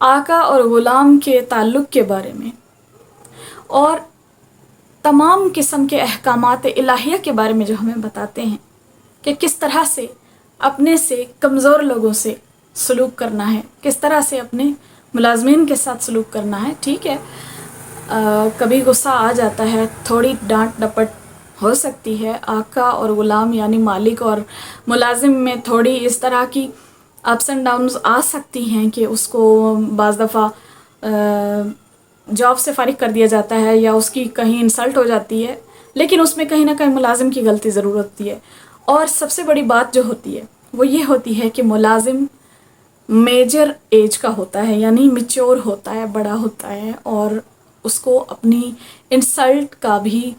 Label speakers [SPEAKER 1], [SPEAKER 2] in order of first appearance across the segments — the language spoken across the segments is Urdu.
[SPEAKER 1] آقا اور غلام کے تعلق کے بارے میں اور تمام قسم کے احکامات الہیہ کے بارے میں جو ہمیں بتاتے ہیں کہ کس طرح سے اپنے سے کمزور لوگوں سے سلوک کرنا ہے، کس طرح سے اپنے ملازمین کے ساتھ سلوک کرنا ہے. ٹھیک ہے، کبھی غصہ آ جاتا ہے، تھوڑی ڈانٹ ڈپٹ ہو سکتی ہے، آقا اور غلام یعنی مالک اور ملازم میں تھوڑی اس طرح کی اپس اینڈ ڈاؤنز آ سکتی ہیں کہ اس کو بعض دفعہ جاب سے فارغ کر دیا جاتا ہے یا اس کی کہیں انسلٹ ہو جاتی ہے، لیکن اس میں کہیں نہ کہیں ملازم کی غلطی ضرور ہوتی ہے. اور سب سے بڑی بات جو ہوتی ہے وہ یہ ہوتی ہے کہ ملازم میجر ایج کا ہوتا ہے، یعنی میچور ہوتا ہے، بڑا ہوتا ہے، اور اس کو اپنی انسلٹ کا بھی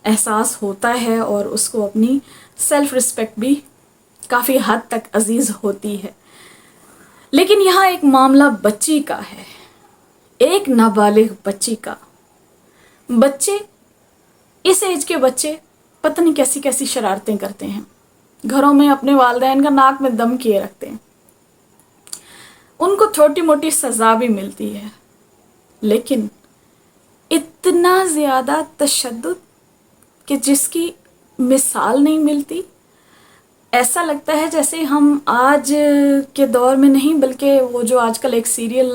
[SPEAKER 1] احساس ہوتا ہے اور اس کو اپنی سیلف رسپیکٹ بھی کافی حد تک عزیز ہوتی ہے. لیکن یہاں ایک معاملہ بچی کا ہے، ایک نابالغ بچی کا. بچے، اس ایج کے بچے پتہ نہیں کیسی کیسی شرارتیں کرتے ہیں، گھروں میں اپنے والدین کا ناک میں دم کیے رکھتے ہیں. ان کو چھوٹی موٹی سزا بھی ملتی ہے، لیکن اتنا زیادہ تشدد کہ جس کی مثال نہیں ملتی. ایسا لگتا ہے جیسے ہم آج کے دور میں نہیں بلکہ وہ جو آج کل ایک سیریل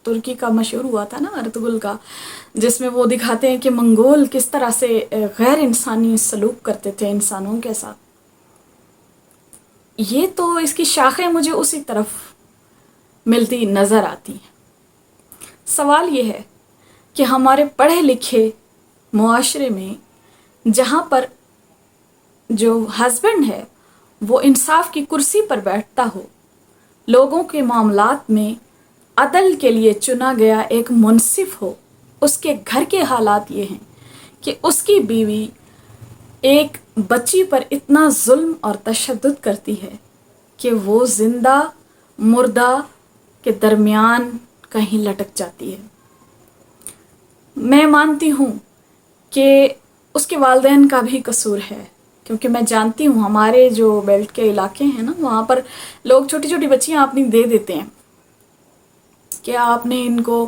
[SPEAKER 1] ترکی کا مشہور ہوا تھا نا، ارطغرل کا، جس میں وہ دکھاتے ہیں کہ منگول کس طرح سے غیر انسانی سلوک کرتے تھے انسانوں کے ساتھ. یہ تو اس کی شاخیں مجھے اسی طرف ملتی نظر آتی ہیں. سوال یہ ہے کہ ہمارے پڑھے لکھے معاشرے میں جہاں پر جو ہسبینڈ ہے وہ انصاف کی کرسی پر بیٹھتا ہو، لوگوں کے معاملات میں عدل کے لیے چنا گیا ایک منصف ہو، اس کے گھر کے حالات یہ ہیں کہ اس کی بیوی ایک بچی پر اتنا ظلم اور تشدد کرتی ہے کہ وہ زندہ مردہ کے درمیان کہیں لٹک جاتی ہے. میں مانتی ہوں کہ اس کے والدین کا بھی قصور ہے، کیونکہ میں جانتی ہوں ہمارے جو بیلٹ کے علاقے ہیں نا، وہاں پر لوگ چھوٹی چھوٹی بچیاں اپنی دے دیتے ہیں کہ آپ نے ان کو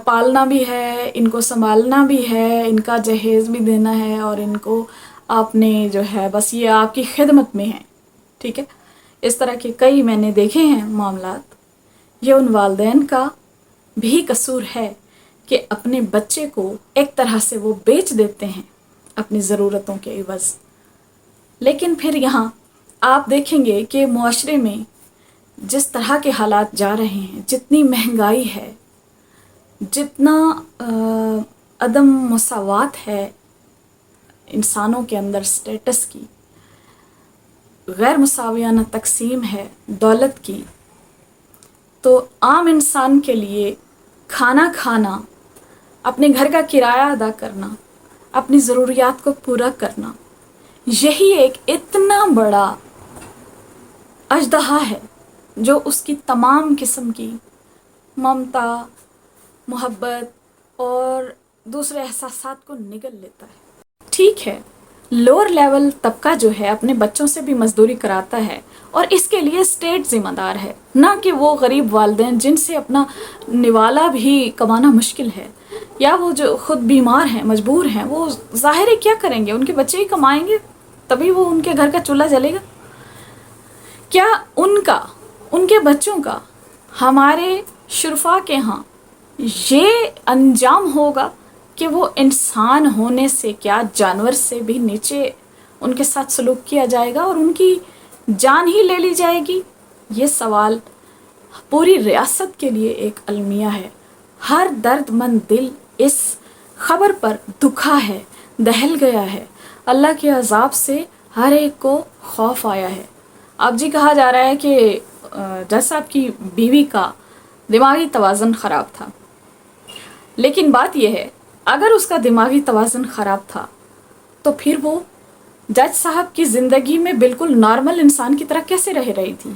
[SPEAKER 1] پالنا بھی ہے، ان کو سنبھالنا بھی ہے، ان کا جہیز بھی دینا ہے، اور ان کو آپ نے جو ہے بس یہ آپ کی خدمت میں ہے. ٹھیک ہے، اس طرح کے کئی میں نے دیکھے ہیں معاملات. یہ ان والدین کا بھی قصور ہے کہ اپنے بچے کو ایک طرح سے وہ بیچ دیتے ہیں اپنی ضرورتوں کے عوض. لیکن پھر یہاں آپ دیکھیں گے کہ معاشرے میں جس طرح کے حالات جا رہے ہیں، جتنی مہنگائی ہے، جتنا عدم مساوات ہے انسانوں کے اندر، سٹیٹس کی غیر مساویانہ تقسیم ہے دولت کی، تو عام انسان کے لیے کھانا کھانا، اپنے گھر کا کرایہ ادا کرنا، اپنی ضروریات کو پورا کرنا، یہی ایک اتنا بڑا اژدہا ہے جو اس کی تمام قسم کی ممتا، محبت اور دوسرے احساسات کو نگل لیتا ہے. ٹھیک ہے، لوور لیول طبقہ جو ہے اپنے بچوں سے بھی مزدوری کراتا ہے، اور اس کے لیے اسٹیٹ ذمہ دار ہے، نہ کہ وہ غریب والدین جن سے اپنا نوالا بھی کمانا مشکل ہے، یا وہ جو خود بیمار ہیں، مجبور ہیں. وہ ظاہر ہے کیا کریں گے، ان کے بچے ہی کمائیں گے تبھی وہ ان کے گھر کا چولہا جلے گا. کیا ان کے بچوں کا ہمارے شرفا کے ہاں یہ انجام ہوگا کہ وہ انسان ہونے سے کیا جانور سے بھی نیچے ان کے ساتھ سلوک کیا جائے گا اور ان کی جان ہی لے لی جائے گی؟ یہ سوال پوری ریاست کے لیے ایک المیہ ہے. ہر درد مند دل اس خبر پر دکھا ہے، دہل گیا ہے. اللہ کے عذاب سے ہر ایک کو خوف آیا ہے. اب جی کہا جا رہا ہے کہ جج صاحب کی بیوی کا دماغی توازن خراب تھا، لیکن بات یہ ہے اگر اس کا دماغی توازن خراب تھا تو پھر وہ جج صاحب کی زندگی میں بالکل نارمل انسان کی طرح کیسے رہ رہی تھی؟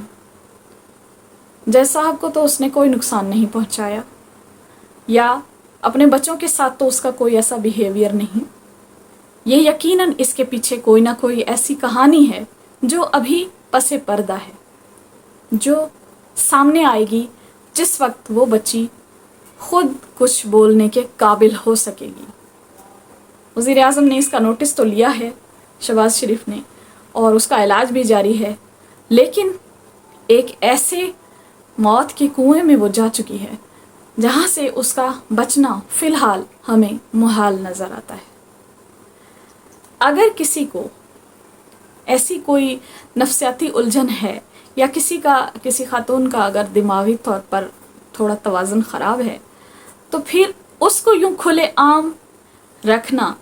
[SPEAKER 1] جج صاحب کو تو اس نے کوئی نقصان نہیں پہنچایا، یا اپنے بچوں کے ساتھ تو اس کا کوئی ایسا بیہیویئر نہیں. یہ یقیناً اس کے پیچھے کوئی نہ کوئی ایسی کہانی ہے جو ابھی پس پردہ ہے، جو سامنے آئے گی جس وقت وہ بچی خود کچھ بولنے کے قابل ہو سکے گی۔ وزیر اعظم نے اس کا نوٹس تو لیا ہے، شہباز شریف نے، اور اس کا علاج بھی جاری ہے، لیکن ایک ایسے موت کے کنویں میں وہ جا چکی ہے جہاں سے اس کا بچنا فی الحال ہمیں محال نظر آتا ہے۔ اگر کسی کو ایسی کوئی نفسیاتی الجھن ہے یا کسی خاتون کا اگر دماغی طور پر تھوڑا توازن خراب ہے، تو پھر اس کو یوں کھلے عام رکھنا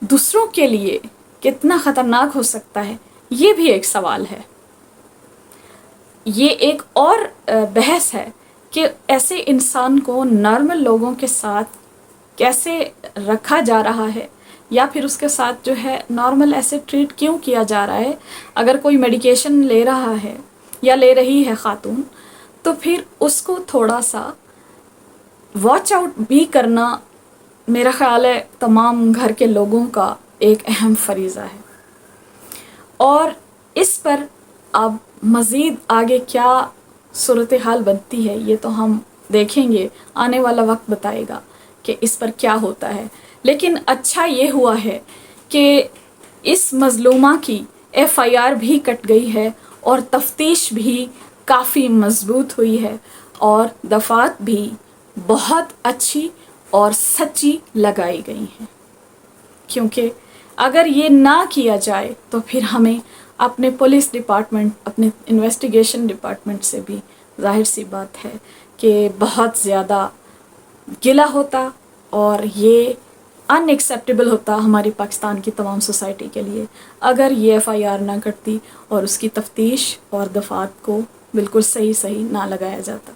[SPEAKER 1] دوسروں کے لیے کتنا خطرناک ہو سکتا ہے، یہ بھی ایک سوال ہے۔ یہ ایک اور بحث ہے کہ ایسے انسان کو نارمل لوگوں کے ساتھ کیسے رکھا جا رہا ہے، یا پھر اس کے ساتھ جو ہے نارمل ایسے ٹریٹ کیوں کیا جا رہا ہے۔ اگر کوئی میڈیکیشن لے رہا ہے یا لے رہی ہے خاتون، تو پھر اس کو تھوڑا سا واچ آؤٹ بھی کرنا میرا خیال ہے تمام گھر کے لوگوں کا ایک اہم فریضہ ہے۔ اور اس پر اب مزید آگے کیا صورتحال بنتی ہے یہ تو ہم دیکھیں گے، آنے والا وقت بتائے گا کہ اس پر کیا ہوتا ہے۔ لیکن اچھا یہ ہوا ہے کہ اس مظلومہ کی FIR بھی کٹ گئی ہے اور تفتیش بھی کافی مضبوط ہوئی ہے، اور دفعات بھی بہت اچھی اور سچی لگائی گئی ہیں، کیونکہ اگر یہ نہ کیا جائے تو پھر ہمیں اپنے پولیس ڈپارٹمنٹ، اپنے انویسٹیگیشن ڈپارٹمنٹ سے بھی ظاہر سی بات ہے کہ بہت زیادہ گلہ ہوتا، اور یہ ان ایکسیپٹیبل ہوتا ہماری پاکستان کی تمام سوسائٹی کے لیے اگر یہ FIR نہ کرتی اور اس کی تفتیش اور دفعات کو بالکل صحیح نہ لگایا جاتا۔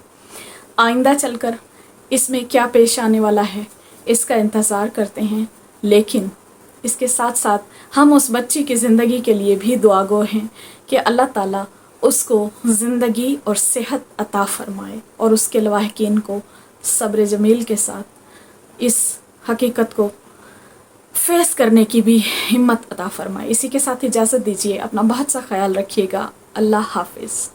[SPEAKER 1] آئندہ چل کر اس میں کیا پیش آنے والا ہے اس کا انتظار کرتے ہیں، لیکن اس کے ساتھ ساتھ ہم اس بچی کی زندگی کے لیے بھی دعا گو ہیں کہ اللہ تعالیٰ اس کو زندگی اور صحت عطا فرمائے، اور اس کے لواحقین کو صبر جمیل کے ساتھ اس حقیقت کو فیس کرنے کی بھی ہمت عطا فرمائے۔ اسی کے ساتھ اجازت دیجیے، اپنا بہت سا خیال رکھیے گا۔ اللہ حافظ۔